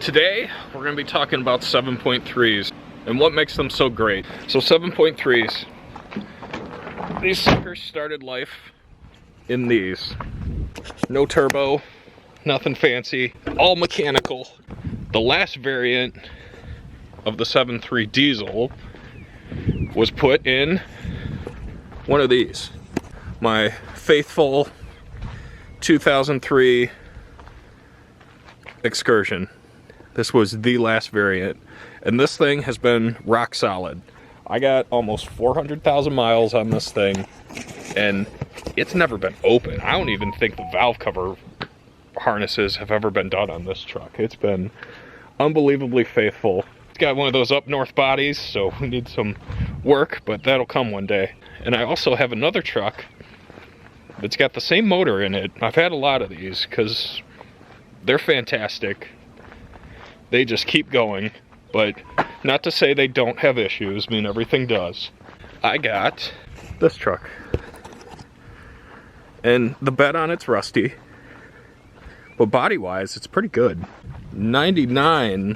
Today, we're going to be talking about 7.3s and what makes them so great. So 7.3s, these suckers started life in these. No turbo, nothing fancy, all mechanical. The last variant of the 7.3 diesel was put in one of these. My faithful 2003 Excursion. This was the last variant, and this thing has been rock solid. I got almost 400,000 miles on this thing, and it's never been open. I don't even think the valve cover harnesses have ever been done on this truck. It's been unbelievably faithful. It's got one of those up north bodies, so we need some work, but that'll come one day. And I also have another truck that's got the same motor in it. I've had a lot of these because they're fantastic. They just keep going, but not to say they don't have issues. I mean, everything does. I got this truck, and the bed on it's rusty, but body-wise, it's pretty good. 99,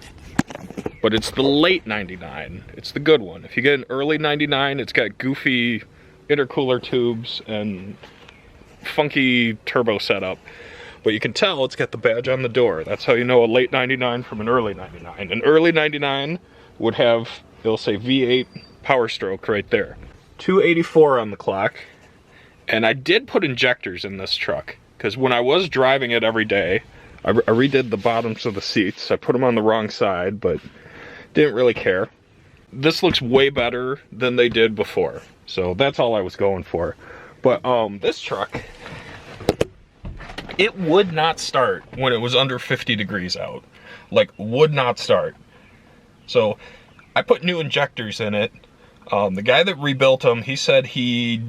but it's the late 99. It's the good one. If you get an early 99, it's got goofy intercooler tubes and funky turbo setup. But you can tell it's got the badge on the door. That's how you know a late 99 from an early 99. An early 99 would have, it'll say V8 Powerstroke right there. 284 on the clock. And I did put injectors in this truck, because when I was driving it every day, I redid the bottoms of the seats. I put them on the wrong side, but didn't really care. This looks way better than they did before. So that's all I was going for. But this truck, it would not start when it was under 50 degrees out. Like, would not start. So I put new injectors in it. The guy that rebuilt them, he said he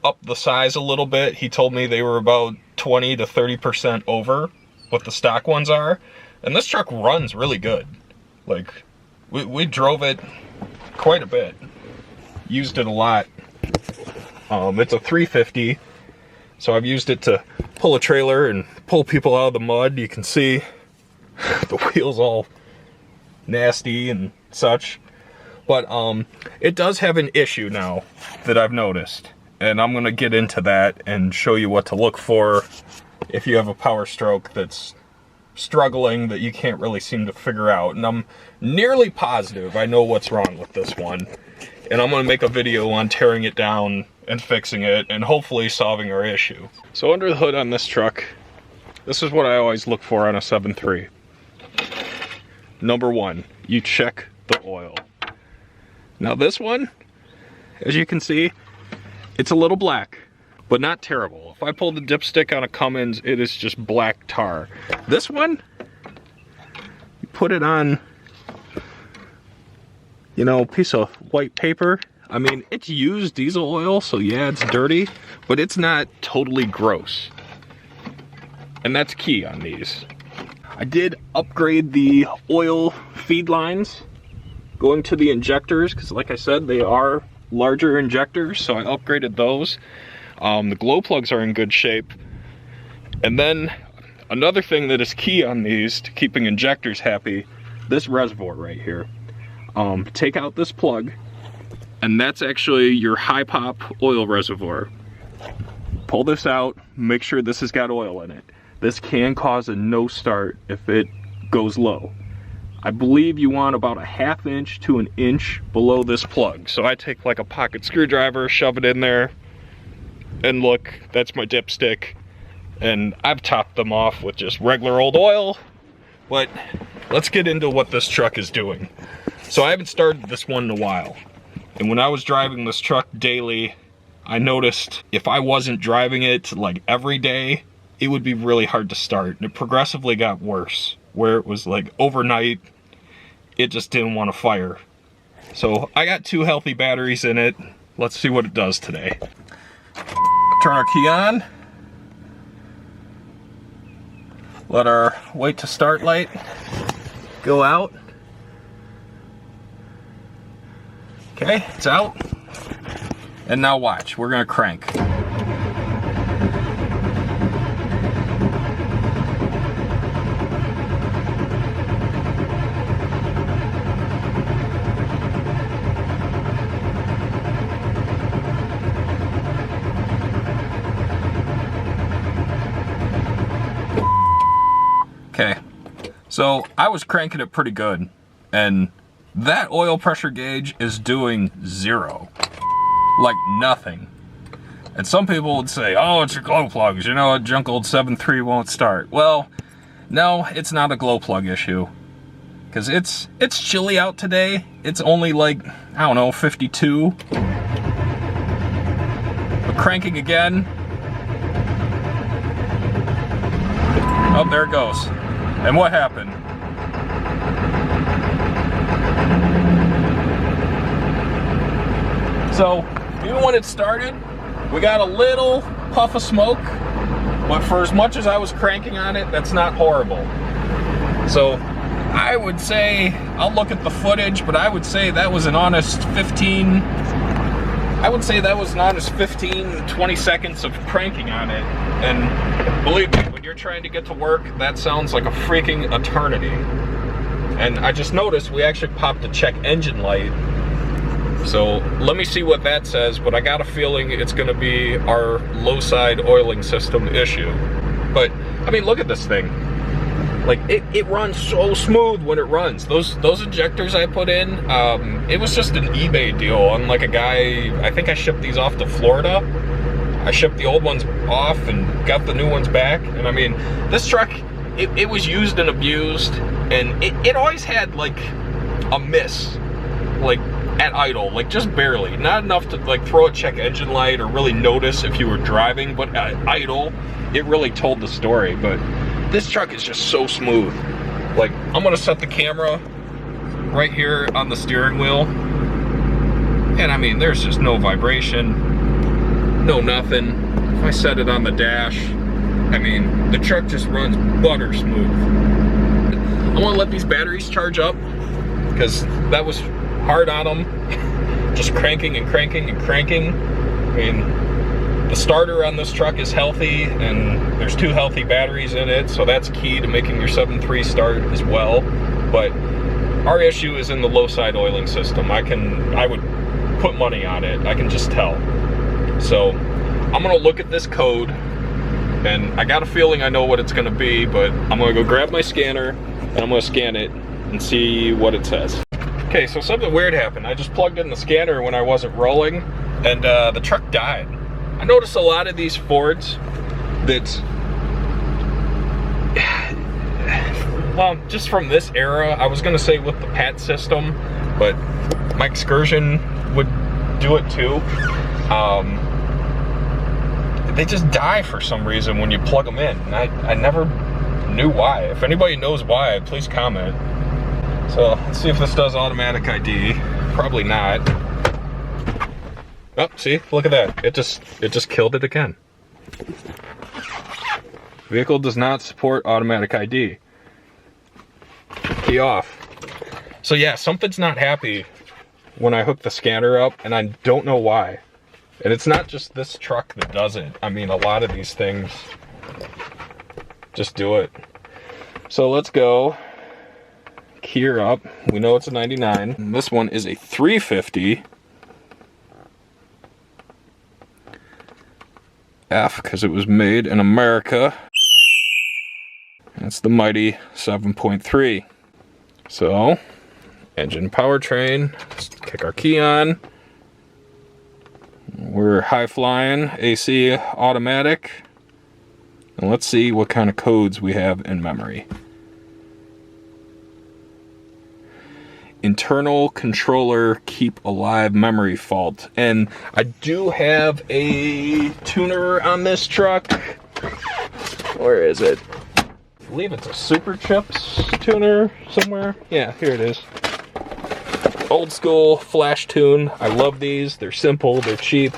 upped the size a little bit. He told me they were about 20 to 30% over what the stock ones are. And this truck runs really good. Like, we drove it quite a bit. Used it a lot. It's a 350. So I've used it to pull a trailer and pull people out of the mud. You can see the wheels all nasty and such. But it does have an issue now that I've noticed. And I'm gonna get into that and show you what to look for if you have a Powerstroke that's struggling that you can't really seem to figure out. And I'm nearly positive I know what's wrong with this one. And I'm gonna make a video on tearing it down and fixing it and hopefully solving our issue. So under the hood on this truck, this is what I always look for on a 7.3. Number one, you check the oil. Now this one, as you can see, it's a little black, but not terrible. If I pull the dipstick on a Cummins, it is just black tar. This one, you put it on, you know, a piece of white paper. I mean, it's used diesel oil, so yeah, it's dirty, but it's not totally gross. And that's key on these. I did upgrade the oil feed lines going to the injectors, because like I said, they are larger injectors, so I upgraded those. The glow plugs are in good shape. And then another thing that is key on these to keeping injectors happy, this reservoir right here. Take out this plug, and that's actually your high pop oil reservoir. Pull this out, make sure this has got oil in it. This can cause a no start if it goes low. I believe you want about a ½ inch to an inch below this plug. So I take like a pocket screwdriver, shove it in there, and look, that's my dipstick. And I've topped them off with just regular old oil. But let's get into what this truck is doing. So I haven't started this one in a while. And when I was driving this truck daily, I noticed if I wasn't driving it like every day, it would be really hard to start. And it progressively got worse, where it was like overnight, it just didn't want to fire. So I got 2 healthy batteries in it. Let's see what it does today. Turn our key on. Let our wait to start light go out. Okay, it's out. And now watch, we're gonna crank. Okay, so I was cranking it pretty good, and that oil pressure gauge is doing 0. Like nothing. And some people would say, oh, it's your glow plugs, you know, a junk old 7.3 won't start. Well, no, it's not a glow plug issue. Because it's chilly out today. It's only like, I don't know, 52. But cranking again. Oh, there it goes. And what happened? So, even when it started, we got a little puff of smoke, but for as much as I was cranking on it, that's not horrible. So, I would say, I'll look at the footage, but I would say that was an honest 15, 20 seconds of cranking on it. And believe me, when you're trying to get to work, that sounds like a freaking eternity. And I just noticed we actually popped a check engine light. So let me see what that says, but I got a feeling it's gonna be our low side oiling system issue. But, I mean, look at this thing. Like, it runs so smooth when it runs. Those injectors I put in, it was just an eBay deal. Unlike a guy, I think I shipped these off to Florida. I shipped the old ones off and got the new ones back. And I mean, this truck, it was used and abused, and it always had like a miss, like at idle, like just barely. Not enough to like throw a check engine light or really notice if you were driving, but at idle, it really told the story. But this truck is just so smooth. Like, I'm gonna set the camera right here on the steering wheel. And I mean, there's just no vibration, no nothing. If I set it on the dash, I mean, the truck just runs butter smooth. I wanna let these batteries charge up, because that was hard on them. Just cranking and cranking and cranking. I mean, the starter on this truck is healthy, and there's 2 healthy batteries in it, so that's key to making your 7.3 start as well. But our issue is in the low side oiling system. I would put money on it. I can just tell. So I'm gonna look at this code, and I got a feeling I know what it's gonna be, but I'm gonna go grab my scanner and I'm gonna scan it and see what it says. Okay, so something weird happened. I just plugged in the scanner when I wasn't rolling, and the truck died. I noticed a lot of these Fords that, well, just from this era, I was gonna say with the PAT system, but my Excursion would do it too. They just die for some reason when you plug them in, and I never knew why. If anybody knows why, please comment. So let's see if this does automatic ID. Probably not. Oh, see, look at that. It just killed it again. Vehicle does not support automatic ID. Key off. So yeah, something's not happy when I hook the scanner up, and I don't know why. And it's not just this truck that does it. I mean, a lot of these things just do it. So let's go. Key her up. We know it's a 99. And this one is a 350. F, because it was made in America. That's the mighty 7.3. So, engine powertrain. Let's kick our key on. We're high flying, AC automatic. And let's see what kind of codes we have in memory. Internal controller keep alive memory fault. And I do have a tuner on this truck. Where is it? I believe it's a Super Chips tuner somewhere. Yeah, here it is. Old school flash tune. I love these. They're simple, they're cheap,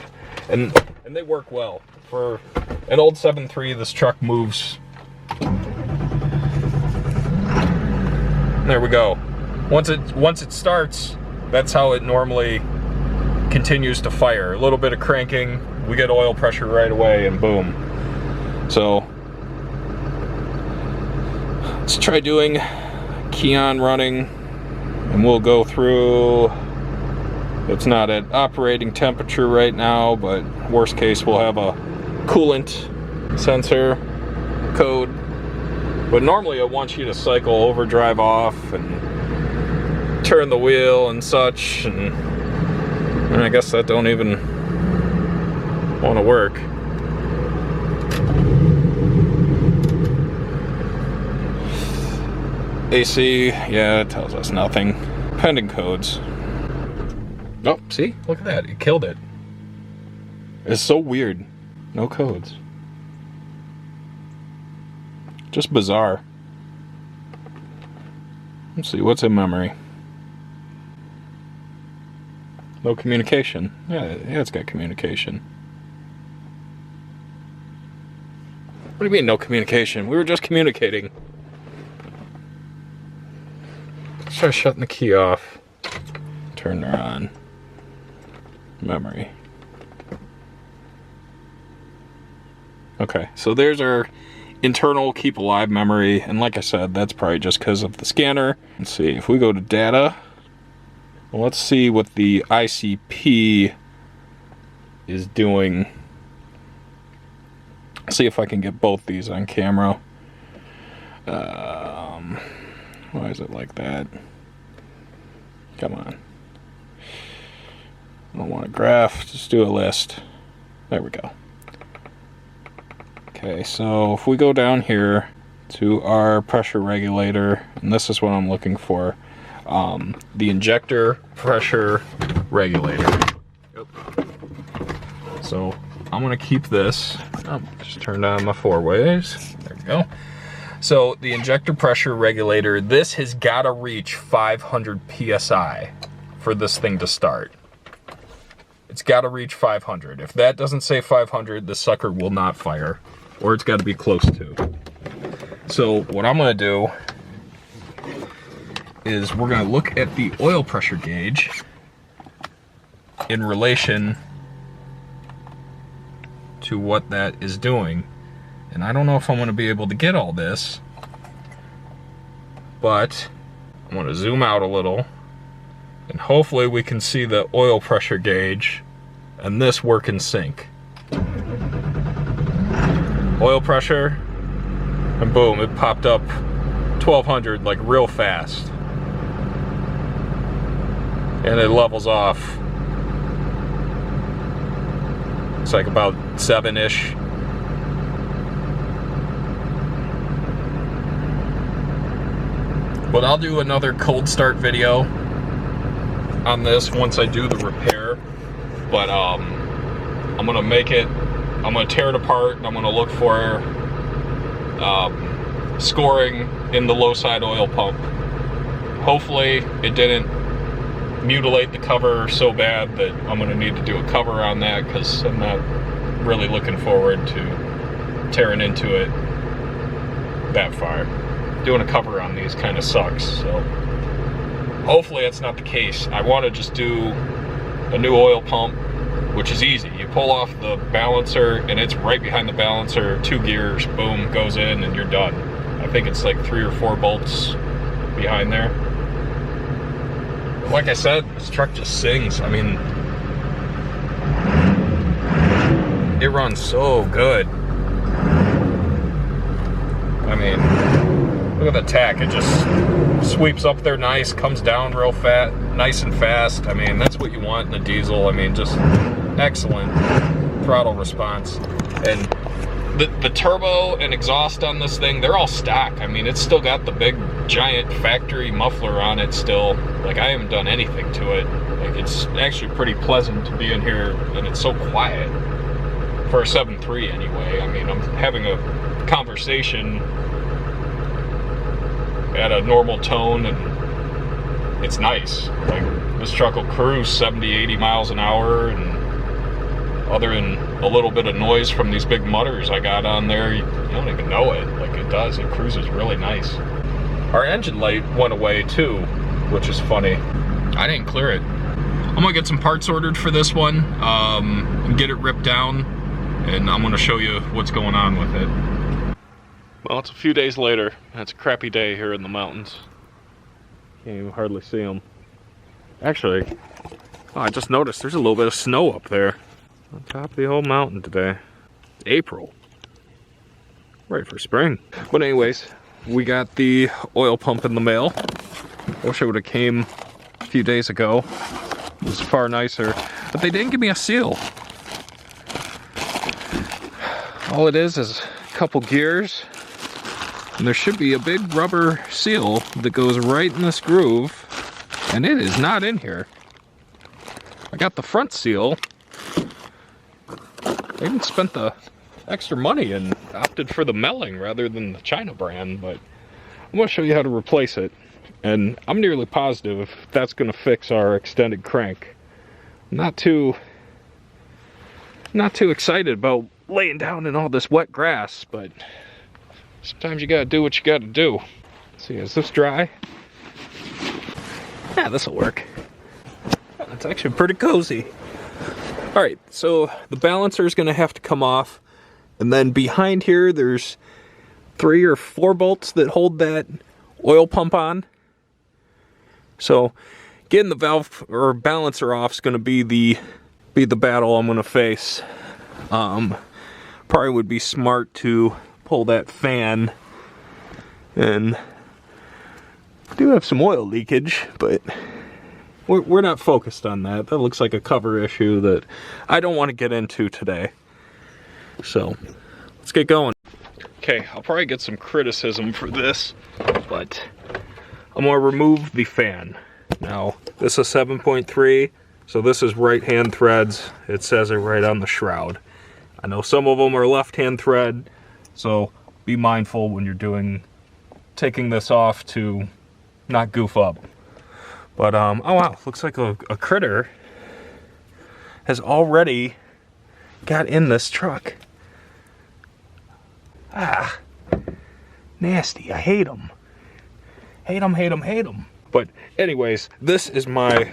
and they work well. For an old 7.3, this truck moves. There we go. Once it starts, that's how it normally continues to fire. A little bit of cranking, we get oil pressure right away, and boom. So let's try doing key on running, and we'll go through. It's not at operating temperature right now, but worst case we'll have a coolant sensor code. But normally it wants you to cycle overdrive off and turn the wheel and such, and I guess that don't even want to work. AC, yeah, it tells us nothing. Pending codes. Oh, see? Look at that. It killed it. It's so weird. No codes. Just bizarre. Let's see, what's in memory? No communication. Yeah, it's got communication. What do you mean, no communication? We were just communicating. Let's try shutting the key off. Turn her on. Memory. Okay, so there's our internal keep alive memory, and like I said, that's probably just because of the scanner. Let's see, if we go to data, well, let's see what the ICP is doing. See if I can get both these on camera. Why is it like that? Come on. I don't want a graph, just do a list. There we go. Okay, so if we go down here to our pressure regulator, and this is what I'm looking for, the injector pressure regulator. Yep. So I'm gonna keep this. Oh, just turned on my 4-ways. There we go. So the injector pressure regulator, this has got to reach 500 PSI for this thing to start. It's got to reach 500. If that doesn't say 500, the sucker will not fire, or it's got to be close to. So what I'm going to do is we're going to look at the oil pressure gauge in relation to what that is doing. And I don't know if I'm going to be able to get all this, but I'm going to zoom out a little, and hopefully we can see the oil pressure gauge and this work in sync. Oil pressure, and boom, it popped up 1200 like real fast. And it levels off. It's like about 7-ish. But I'll do another cold start video on this once I do the repair. But I'm gonna make it, I'm gonna tear it apart, and I'm gonna look for scoring in the low side oil pump. Hopefully it didn't mutilate the cover so bad that I'm gonna need to do a cover on that, because I'm not really looking forward to tearing into it that far. Doing a cover on these kind of sucks, so hopefully that's not the case. I want to just do a new oil pump, which is easy. You pull off the balancer and it's right behind the balancer, 2 gears, boom, goes in and you're done. I think it's like 3 or 4 bolts behind there. But like I said, this truck just sings. I mean, it runs so good. I mean, look at the tack, it just sweeps up there nice, comes down real nice and fast. I mean, that's what you want in a diesel. I mean, just excellent throttle response. And the turbo and exhaust on this thing, they're all stock. I mean, it's still got the big giant factory muffler on it still. Like, I haven't done anything to it. Like, it's actually pretty pleasant to be in here, and it's so quiet for a 7.3 anyway. I mean, I'm having a conversation at a normal tone, and it's nice. Like, this truck will cruise 70, 80 miles an hour, and other than a little bit of noise from these big mutters I got on there, you don't even know it. Like, it does, it cruises really nice. Our engine light went away too, which is funny. I didn't clear it. I'm gonna get some parts ordered for this one, and get it ripped down, and I'm gonna show you what's going on with it. Well, it's a few days later, and it's a crappy day here in the mountains. Can't even hardly see them. Actually, oh, I just noticed there's a little bit of snow up there on top of the whole mountain today. April. Right for spring. But anyways, we got the oil pump in the mail. Wish it would have came a few days ago. It was far nicer, but they didn't give me a seal. All it is a couple gears, and there should be a big rubber seal that goes right in this groove, and it is not in here. I got the front seal. They even spent the extra money and opted for the Melling rather than the China brand, but I'm going to show you how to replace it. And I'm nearly positive that's going to fix our extended crank. I'm not too excited about laying down in all this wet grass, but sometimes you got to do what you got to do. Let's see, is this dry? Yeah, this will work. It's actually pretty cozy. Alright, so the balancer is going to have to come off, and then behind here there's 3 or 4 bolts that hold that oil pump on. So getting the valve or balancer off is going to be the battle I'm going to face. Probably would be smart to pull that fan, and I do have some oil leakage, but we're not focused on that. That looks like a cover issue that I don't want to get into today. So let's get going. Okay, I'll probably get some criticism for this, but I'm going to remove the fan. Now, this is 7.3, so this is right-hand threads. It says it right on the shroud. I know some of them are left-hand thread, so be mindful when you're taking this off to not goof up. But, oh wow, looks like a critter has already got in this truck. Ah, nasty. I hate them. Hate them, hate them, hate them. But anyways, this is my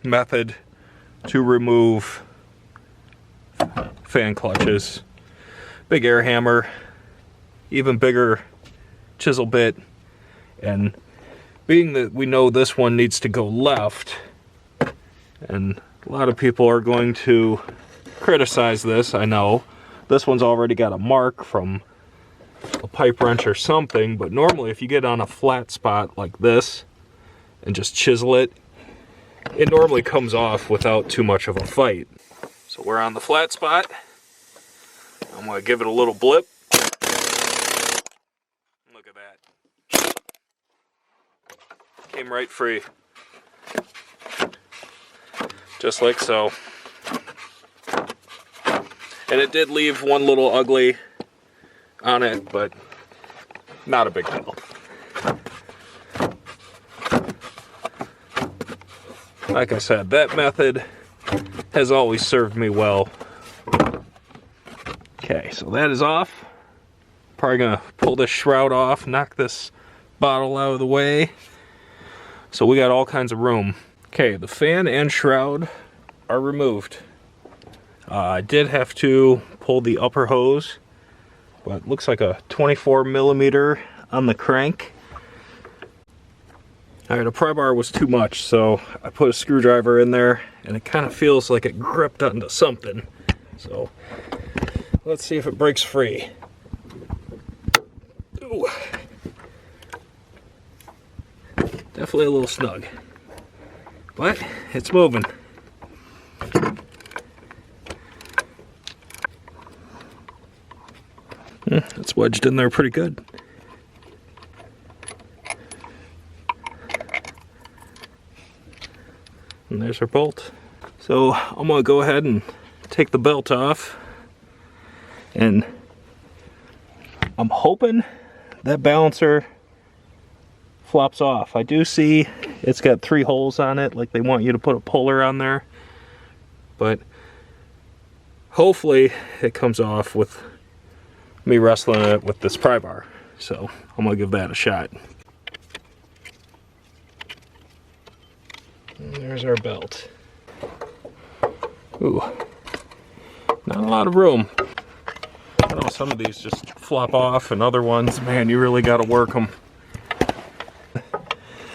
method to remove fan clutches. Big air hammer, even bigger chisel bit, and being that we know this one needs to go left, and a lot of people are going to criticize this, I know. This one's already got a mark from a pipe wrench or something, but normally if you get on a flat spot like this and just chisel it, it normally comes off without too much of a fight. So we're on the flat spot. I'm going to give it a little blip. Look at that. Came right free. Just like so. And it did leave one little ugly on it, but not a big deal. Like I said, that method has always served me well. Okay, so that is off. Probably gonna pull this shroud off, knock this bottle out of the way. So we got all kinds of room. Okay, the fan and shroud are removed. I did have to pull the upper hose, but it looks like a 24mm on the crank. Alright, a pry bar was too much, so I put a screwdriver in there, and it kind of feels like it gripped onto something. So let's see if it breaks free. Ooh. Definitely a little snug, but it's moving. It's wedged in there pretty good. And there's our bolt. So I'm gonna go ahead and take the belt off, and I'm hoping that balancer flops off. I do see it's got 3 holes on it, like they want you to put a puller on there, but hopefully it comes off with me wrestling it with this pry bar. So I'm gonna give that a shot. And there's our belt. Ooh, not a lot of room. I know some of these just flop off, and other ones, man, you really gotta work them.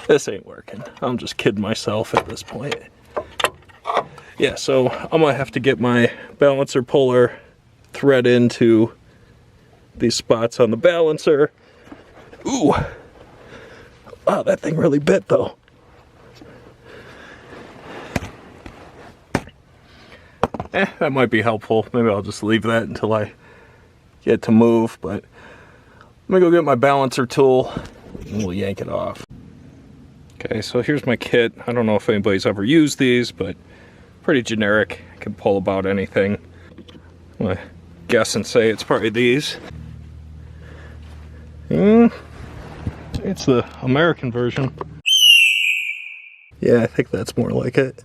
This ain't working. I'm just kidding myself at this point. Yeah, so I'm gonna have to get my balancer puller thread into these spots on the balancer, Ooh. Wow, that thing really bit though. That might be helpful. Maybe I'll just leave that until I get to move, but let me go get my balancer tool and we'll yank it off. Okay, so here's my kit. I don't know if anybody's ever used these, but pretty generic. I can pull about anything. I'm gonna guess and say it's probably these. It's the American version. Yeah, I think that's more like it.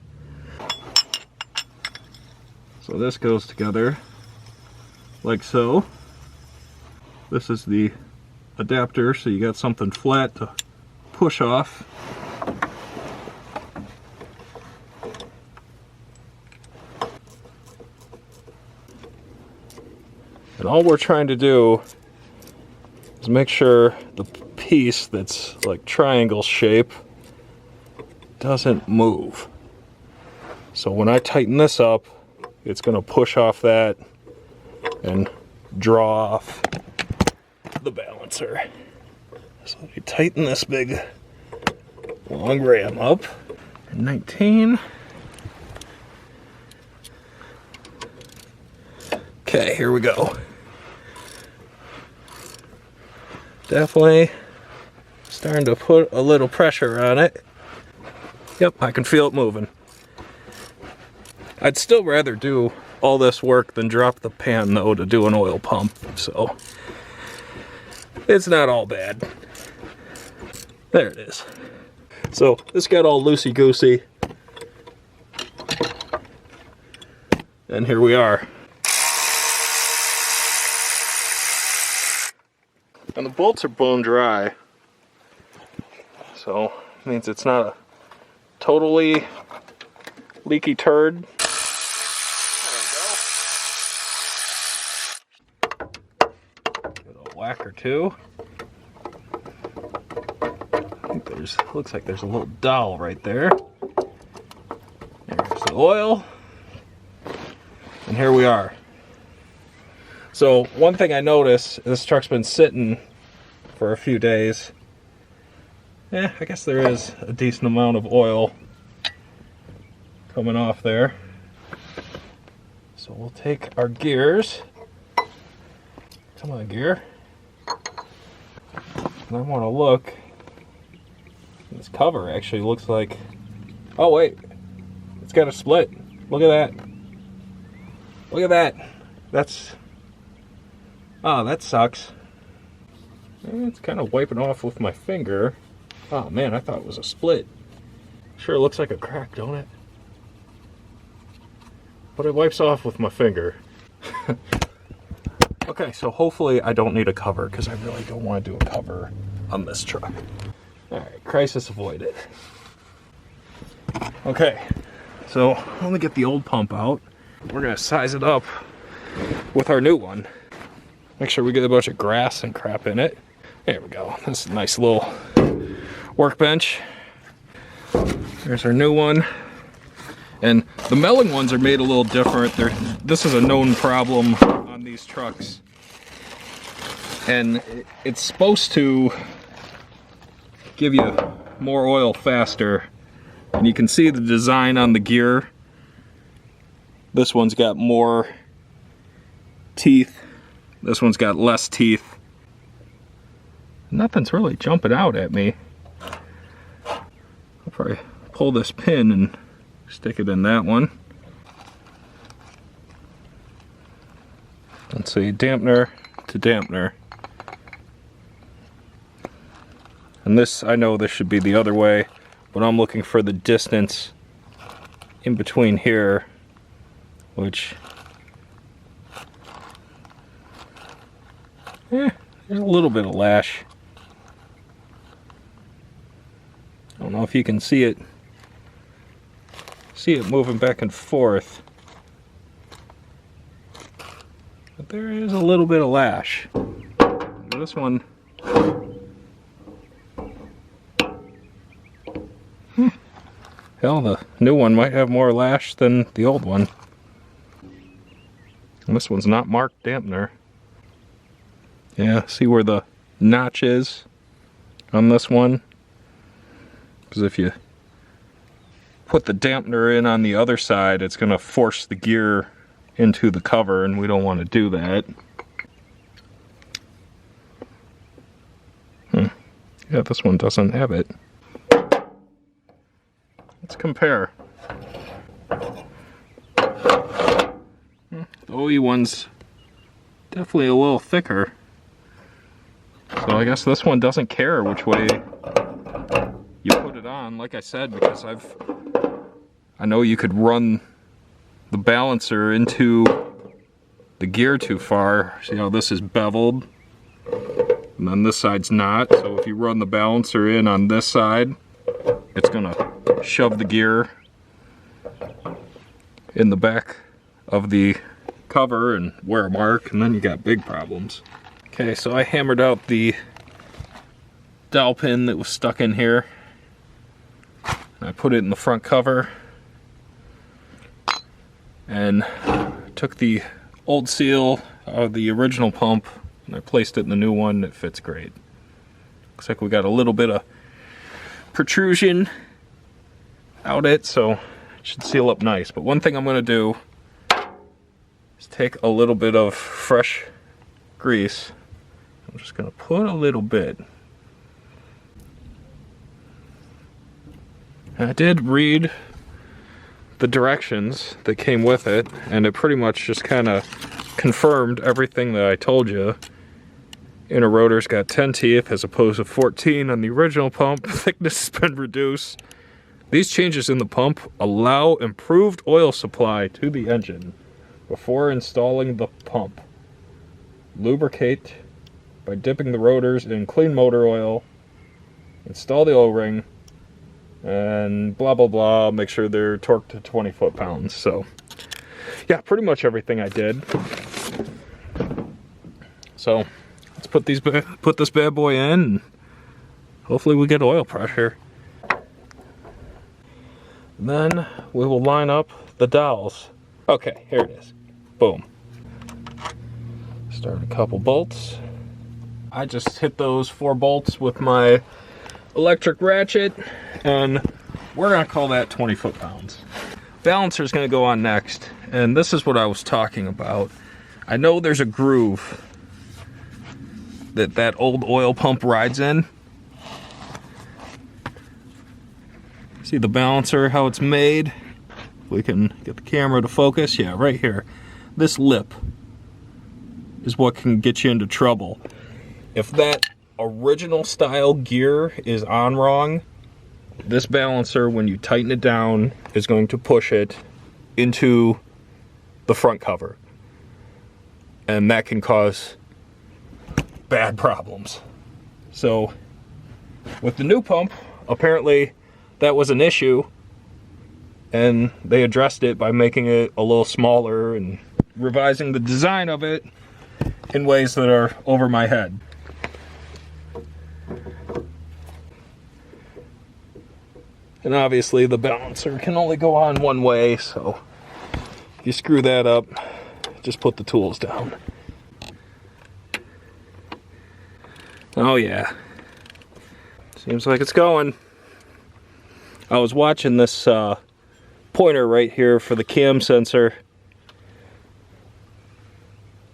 So this goes together like so. This is the adapter, so you got something flat to push off. And all we're trying to do is make sure the piece that's like triangle shape doesn't move. So when I tighten this up, it's going to push off that and draw off the balancer. So we tighten this big long ram up. 19. Okay, here we go. Definitely starting to put a little pressure on it. Yep, I can feel it moving. I'd still rather do all this work than drop the pan though to do an oil pump, so it's not all bad. There it is. So this got all loosey-goosey. And here we are. And the bolts are bone dry, so it means it's not a totally leaky turd. There we go. Give it a whack or two. I think looks like there's a little dowel right there. There's the oil. And here we are. So one thing I noticed, this truck's been sitting for a few days. I guess there is a decent amount of oil coming off there. So we'll take our gears. Come on, gear. And I want to look. This cover actually looks like, oh wait, it's got a split. Look at that. Look at that. Oh, that sucks. It's kind of wiping off with my finger. Oh man, I thought it was a split. Sure looks like a crack, don't it? But it wipes off with my finger. Okay, so hopefully I don't need a cover, because I really don't want to do a cover on this truck. Alright, crisis avoided. Okay, so let me get the old pump out. We're going to size it up with our new one. Make sure we get a bunch of grass and crap in it. There we go. This is a nice little workbench. There's our new one. And the Melling ones are made a little different. This is a known problem on these trucks. And it's supposed to give you more oil faster. And you can see the design on the gear. This one's got more teeth. This one's got less teeth. Nothing's really jumping out at me. I'll probably pull this pin and stick it in that one. Let's see, dampener to dampener. And this, I know this should be the other way, but I'm looking for the distance in between here, which there's a little bit of lash. I don't know if you can see it moving back and forth, but there is a little bit of lash. This one, hell, the new one might have more lash than the old one. And this one's not marked dampener. Yeah, see where the notch is? on this one, because if you put the dampener in on the other side, it's going to force the gear into the cover, and we don't want to do that. Yeah, this one doesn't have it. Let's compare. The OE one's definitely a little thicker. So I guess this one doesn't care which way you put it on. Like I said, because I know you could run the balancer into the gear too far. See how this is beveled? And then this side's not. So if you run the balancer in on this side, it's gonna shove the gear in the back of the cover and wear a mark, and then you got big problems. Okay, so I hammered out the dowel pin that was stuck in here. I put it in the front cover and took the old seal out of the original pump and I placed it in the new one. It fits great. Looks like we got a little bit of protrusion out it, so it should seal up nice. But one thing I'm going to do is take a little bit of fresh grease. I'm just going to put a little bit. And I did read the directions that came with it, and it pretty much just kind of confirmed everything that I told you. Inner rotor's got 10 teeth as opposed to 14 on the original pump. Thickness has been reduced. These changes in the pump allow improved oil supply to the engine before installing the pump. Lubricate by dipping the rotors in clean motor oil. Install the O-ring. And blah, blah, blah. Make sure they're torqued to 20 foot-pounds. So, yeah, pretty much everything I did. So, let's put this bad boy in, and hopefully we get oil pressure. Then we will line up the dowels. Okay, here it is. Boom. Start a couple bolts. I just hit those 4 bolts with my electric ratchet, and we're gonna call that 20 foot-pounds. Balancer's gonna go on next, and this is what I was talking about. I know there's a groove that old oil pump rides in. See the balancer, how it's made? We can get the camera to focus. Yeah, right here. This lip is what can get you into trouble. If that original style gear is on wrong, this balancer, when you tighten it down, is going to push it into the front cover. And that can cause bad problems. So with the new pump, apparently that was an issue, and they addressed it by making it a little smaller and revising the design of it in ways that are over my head. And obviously the balancer can only go on one way, so if you screw that up, just put the tools down. Oh yeah, seems like it's going. I was watching this pointer right here for the cam sensor,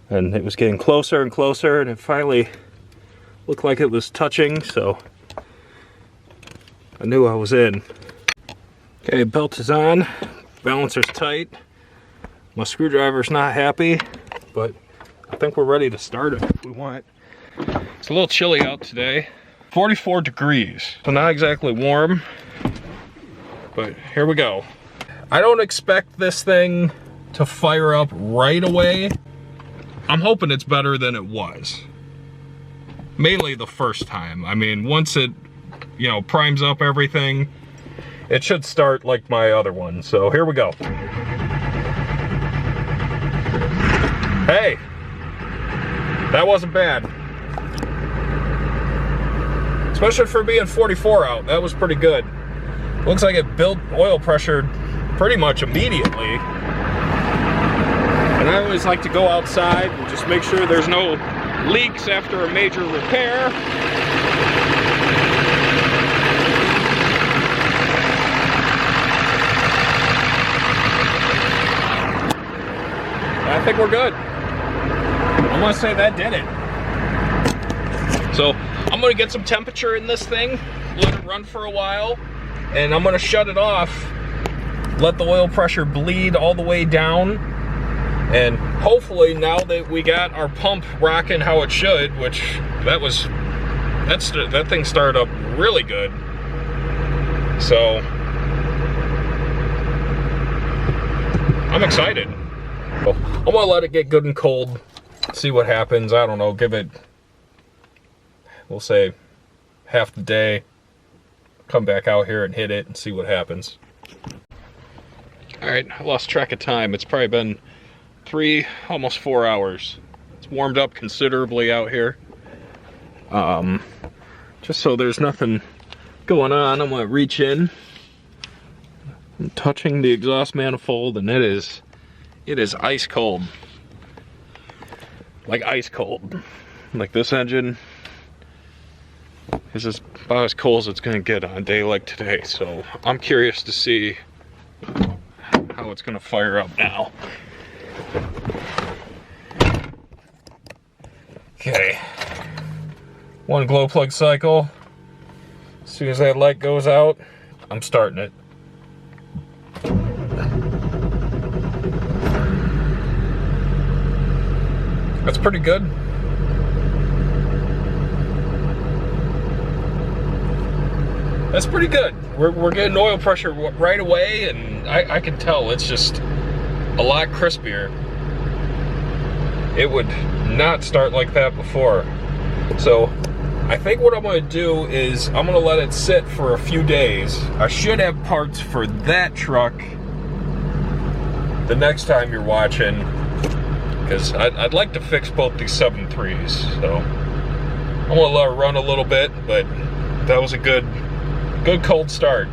and it was getting closer and closer, and it finally looked like it was touching, so I knew I was in. Okay, belt is on, balancer's tight. My screwdriver's not happy, but I think we're ready to start it if we want. It's a little chilly out today. 44 degrees, so not exactly warm, but here we go. I don't expect this thing to fire up right away. I'm hoping it's better than it was. Mainly the first time. I mean, once it, primes up everything, it should start like my other one. So here we go. Hey, that wasn't bad. Especially for being 44 out, that was pretty good. Looks like it built oil pressure pretty much immediately. And I always like to go outside and just make sure there's no leaks after a major repair. think we're good. I'm gonna say that did it. So I'm gonna get some temperature in this thing, let it run for a while, and I'm gonna shut it off, let the oil pressure bleed all the way down, and hopefully now that we got our pump rocking how it should, which that thing started up really good. So I'm excited. I'm gonna let it get good and cold, see what happens. I don't know, give it, we'll say, half the day, come back out here and hit it and see what happens. All right, I lost track of time. It's probably been 3, almost 4 hours. It's warmed up considerably out here. Just so there's nothing going on, I'm gonna reach in. I'm touching the exhaust manifold, and it is ice cold. Like ice cold. Like this engine is just about as cold as it's gonna get on a day like today. So I'm curious to see how it's gonna fire up now. Okay. 1 glow plug cycle. As soon as that light goes out, I'm starting it. That's pretty good. That's pretty good. We're getting oil pressure right away, and I can tell it's just a lot crispier. It would not start like that before. So I think what I'm going to do is I'm going to let it sit for a few days. I should have parts for that truck the next time you're watching, because I'd like to fix both these 7.3s. So I'm going to let it run a little bit, but that was a good cold start.